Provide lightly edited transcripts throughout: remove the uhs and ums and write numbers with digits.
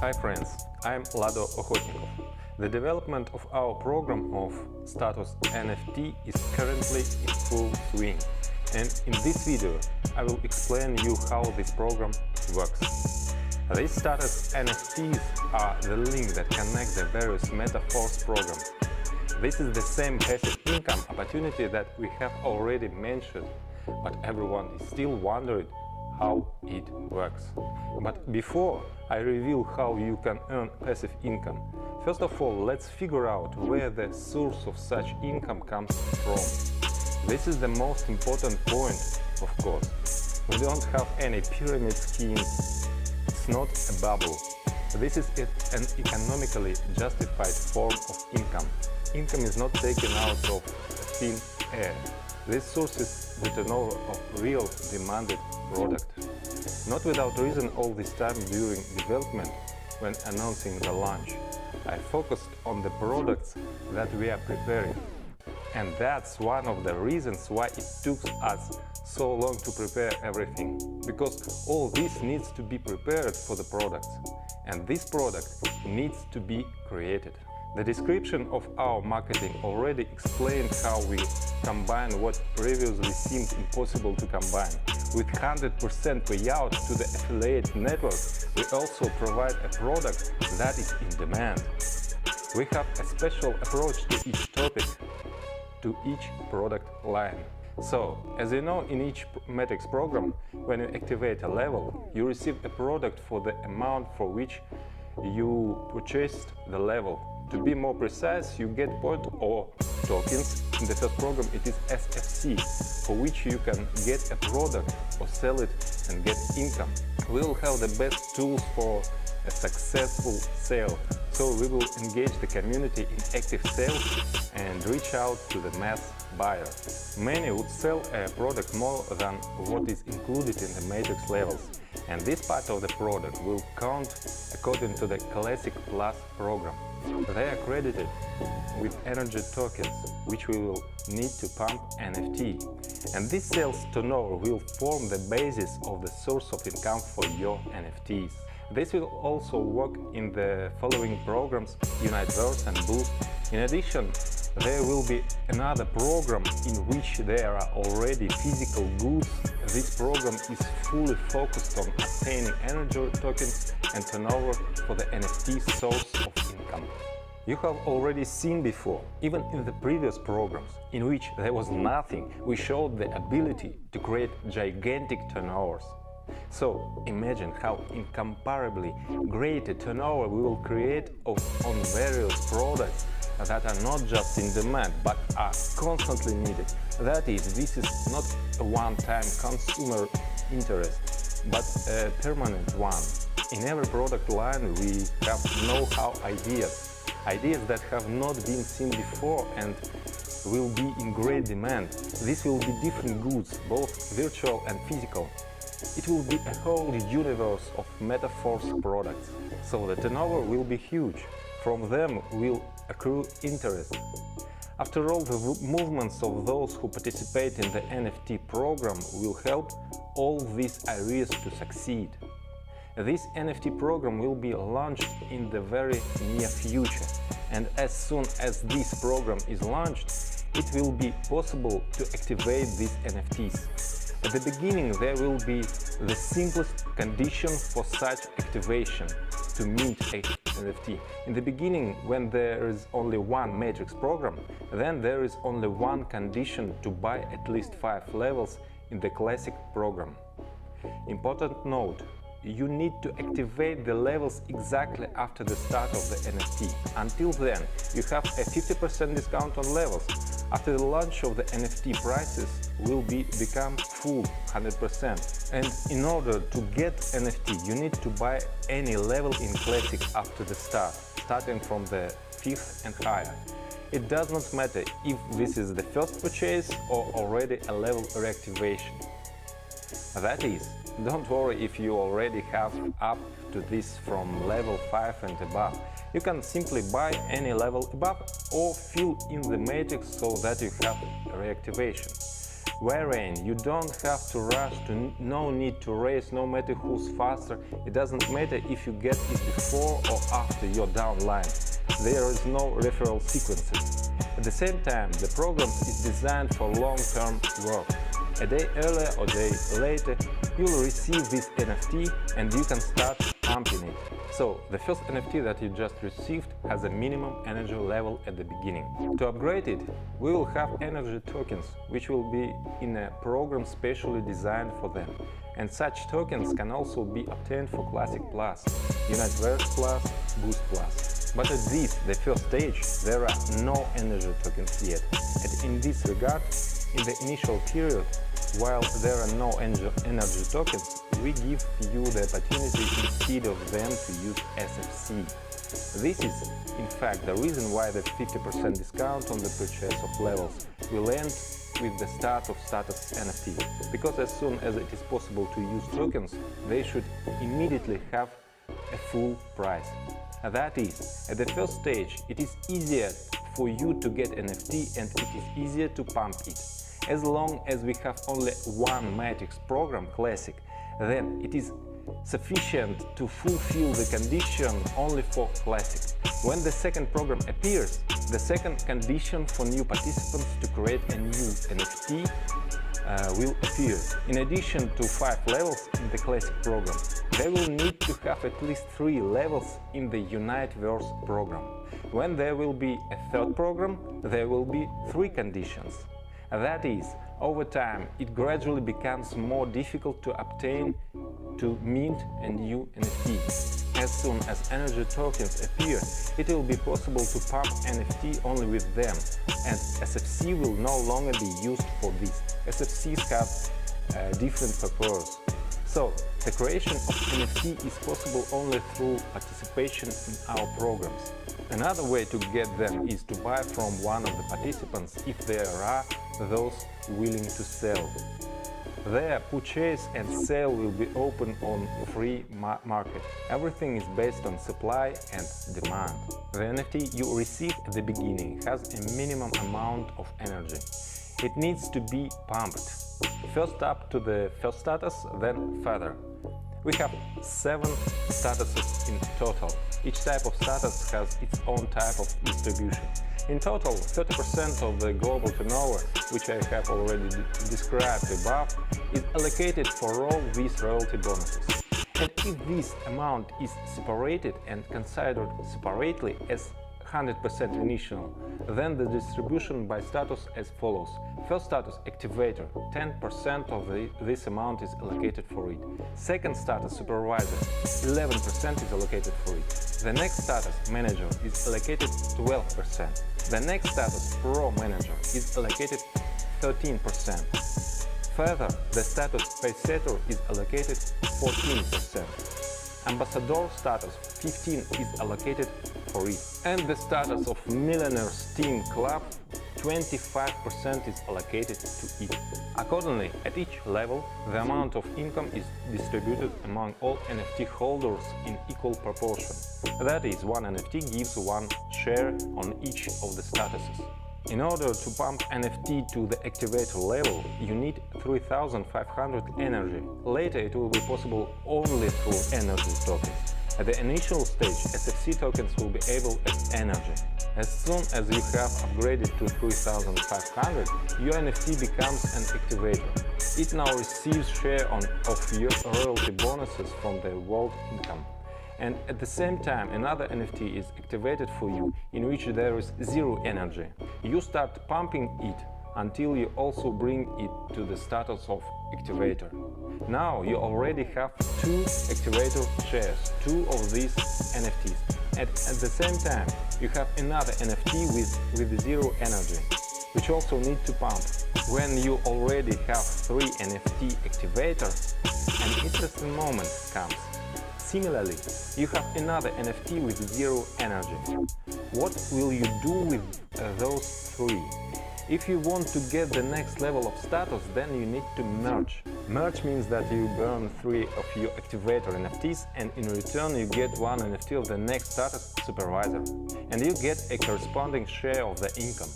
Hi friends, I'm Lado Okhotnikov. The development of our program of status NFT is currently in full swing, and in this video I will explain you how this program works. These status NFTs are the link that connects the various metaforce programs. This is the same passive income opportunity that we have already mentioned, but everyone is still wondering how it works. But before I reveal how you can earn passive income, first of all, let's figure out where the source of such income comes from. This is the most important point, of course. We don't have any pyramid schemes. It's not a bubble. This is an economically justified form of income. Income is not taken out of thin air. This source is the turnover of real demanded product. Not without reason, all this time during development, when announcing the launch, I focused on the products that we are preparing. And that's one of the reasons why it took us so long to prepare everything. Because all this needs to be prepared for the products. And this product needs to be created. The description of our marketing already explained how we combine what previously seemed impossible to combine. With 100% payout to the affiliate network, we also provide a product that is in demand. We have a special approach to each topic, to each product line. So, as you know, in each metrics program, when you activate a level, you receive a product for the amount for which you purchased the level. To be more precise, you get points or tokens. In the first program it is SFC, for which you can get a product or sell it and get income. We will have the best tools for a successful sale, so we will engage the community in active sales and reach out to the mass buyer. Many would sell a product more than what is included in the matrix levels, and this part of the product will count according to the Classic Plus program. They are credited with energy tokens, which we will need to pump NFT. And this sales turnover will form the basis of the source of income for your NFTs. This will also work in the following programs: Uniteverse and Boost. In addition, there will be another program in which there are already physical goods. This program is fully focused on obtaining energy tokens and turnover for the NFT source of income. You have already seen before, even in the previous programs, in which there was nothing, we showed the ability to create gigantic turnovers. So imagine how incomparably great a turnover we will create on various products that are not just in demand, but are constantly needed. That is, this is not a one-time consumer interest, but a permanent one. In every product line we have know-how ideas that have not been seen before and will be in great demand. This will be different goods, both virtual and physical. It will be a whole universe of metaforce products. So the turnover will be huge. From them will accrue interest. After all, the movements of those who participate in the NFT program will help all these areas to succeed. This NFT program will be launched in the very near future, and as soon as this program is launched, it will be possible to activate these NFTs. At the beginning, there will be the simplest condition for such activation to mint a NFT. In the beginning, when there is only one matrix program, then there is only one condition to buy at least 5 levels in the classic program. Important note: you need to activate the levels exactly after the start of the NFT. Until then, you have a 50% discount on levels. After the launch of the NFT, prices will become full 100%. And in order to get NFT, you need to buy any level in Classic after the start, starting from the 5th and higher. It does not matter if this is the first purchase or already a level reactivation. That is, don't worry if you already have up to this from level 5 and above. You can simply buy any level above or fill in the matrix so that you have reactivation. wherein you don't have to rush, no need to race, no matter who's faster. It doesn't matter if you get it before or after your downline. There is no referral sequences. At the same time, the program is designed for long-term work. A day earlier or day later, you'll receive this NFT and you can start pumping it. So, the first NFT that you just received has a minimum energy level at the beginning. To upgrade it, we will have energy tokens, which will be in a program specially designed for them. And such tokens can also be obtained for Classic Plus, Universe Plus, Boost Plus. But at this, the first stage, there are no energy tokens yet. And in this regard, in the initial period, while there are no energy tokens, we give you the opportunity instead of them to use SFC. This is, in fact, the reason why the 50% discount on the purchase of levels will end with the start of status NFT, because as soon as it is possible to use tokens, they should immediately have a full price. That is, at the first stage, it is easier for you to get NFT and it is easier to pump it. As long as we have only one matrix program, Classic, then it is sufficient to fulfill the condition only for Classic. When the second program appears, the second condition for new participants to create a new NFT will appear. In addition to 5 levels in the Classic program, they will need to have at least 3 levels in the Universe program. When there will be a third program, there will be 3 conditions. That is, over time, it gradually becomes more difficult to obtain, to mint a new NFT. As soon as energy tokens appear, it will be possible to pump NFT only with them, and SFC will no longer be used for this. SFCs have different purpose. So, the creation of NFT is possible only through participation in our programs. Another way to get them is to buy from one of the participants if there are those willing to sell. Their purchase and sale will be open on free market. Everything is based on supply and demand. The NFT you receive at the beginning has a minimum amount of energy. It needs to be pumped. First up to the first status, then further. We have 7 statuses in total. Each type of status has its own type of distribution. In total, 30% of the global turnover, which I have already described above, is allocated for all these royalty bonuses. And if this amount is separated and considered separately as 100% initial, then the distribution by status as follows. First status, activator, 10% of this amount is allocated for it. Second status, supervisor, 11% is allocated for it. The next status, manager, is allocated 12%. The next status, pro manager, is allocated 13%. Further, the status paysetter is allocated 14%. Ambassador status, 15% is allocated for it. And the status of Millionaires Team Club, 25% is allocated to it. Accordingly, at each level, the amount of income is distributed among all NFT holders in equal proportion. That is, one NFT gives one share on each of the statuses. In order to pump NFT to the activator level, you need 3500 energy. Later it will be possible only through energy tokens. At the initial stage, SFC tokens will be able as energy. As soon as you have upgraded to 3500, your NFT becomes an activator. It now receives share of your royalty bonuses from the world income. And at the same time, another NFT is activated for you, in which there is 0 energy. You start pumping it until you also bring it to the status of activator. Now you already have 2 activator shares, 2 of these NFTs. And at the same time, you have another NFT with 0 energy, which also need to pump. When you already have 3 NFT activators, an interesting moment comes. Similarly, you have another NFT with 0 energy. What will you do with those 3? If you want to get the next level of status, then you need to merge. Merge means that you burn 3 of your activator NFTs and in return you get 1 NFT of the next status supervisor. And you get a corresponding share of the income.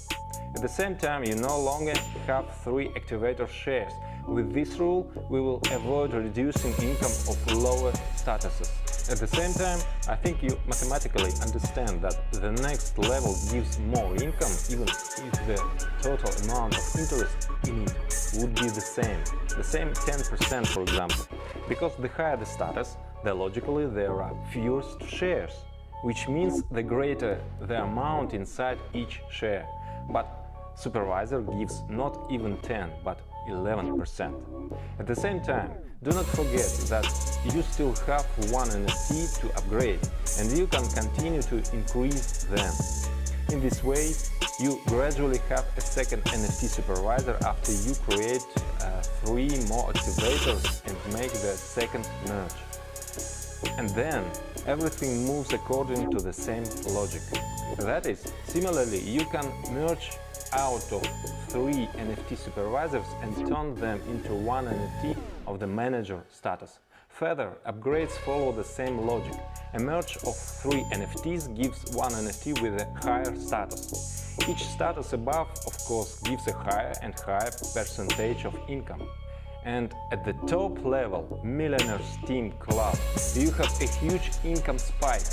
At the same time, you no longer have 3 activator shares. With this rule, we will avoid reducing income of lower statuses. At the same time, I think you mathematically understand that the next level gives more income even if the total amount of interest in it would be the same 10% for example. Because the higher the status, the logically there are fewer shares, which means the greater the amount inside each share. But supervisor gives not even 10, but 11%. At the same time, do not forget that you still have one NFT to upgrade, and you can continue to increase them. In this way, you gradually have a second NFT supervisor after you create 3 more activators and make the second merge. And then everything moves according to the same logic. That is, similarly, you can merge out of 3 NFT supervisors and turn them into one NFT of the manager status. Further, upgrades follow the same logic. A merge of 3 NFTs gives one NFT with a higher status. Each status above, of course, gives a higher and higher percentage of income. And at the top level, Millionaires Team Club, you have a huge income spike.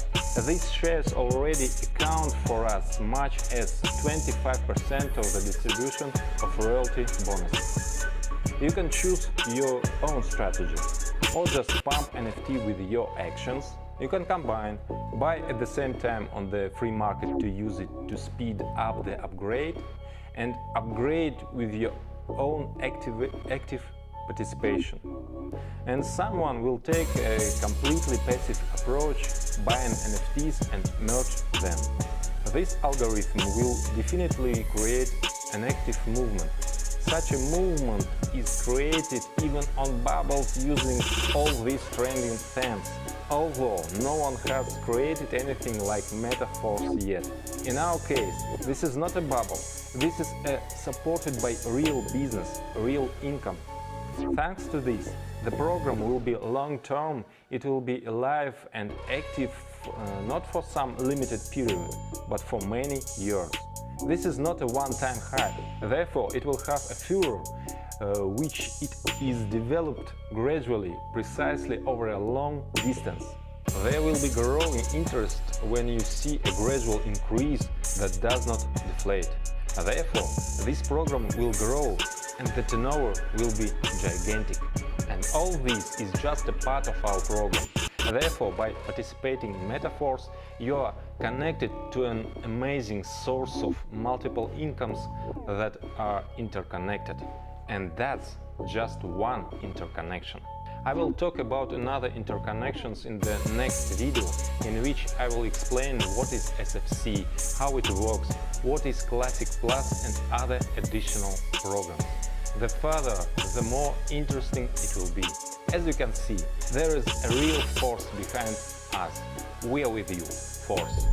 These shares already account for as much as 25% of the distribution of royalty bonuses. You can choose your own strategy, or just pump NFT with your actions. You can combine, buy at the same time on the free market to use it to speed up the upgrade, and upgrade with your own active participation. And someone will take a completely passive approach, buying NFTs and merge them. This algorithm will definitely create an active movement. Such a movement is created even on bubbles using all these trending themes, although no one has created anything like metaforce yet. In our case, this is not a bubble, this is supported by real business, real income. Thanks to this, the program will be long-term, it will be alive and active not for some limited period, but for many years. This is not a one-time hype, therefore it will have a furor, which it is developed gradually, precisely over a long distance. There will be growing interest when you see a gradual increase that does not deflate. Therefore, this program will grow and the turnover will be gigantic. And all this is just a part of our program. Therefore, by participating in Metaforce, you are connected to an amazing source of multiple incomes that are interconnected. And that's just one interconnection. I will talk about another interconnections in the next video, in which I will explain what is SFC, how it works, what is Classic Plus and other additional programs. The further, the more interesting it will be. As you can see, there is a real force behind us. We are with you, Force.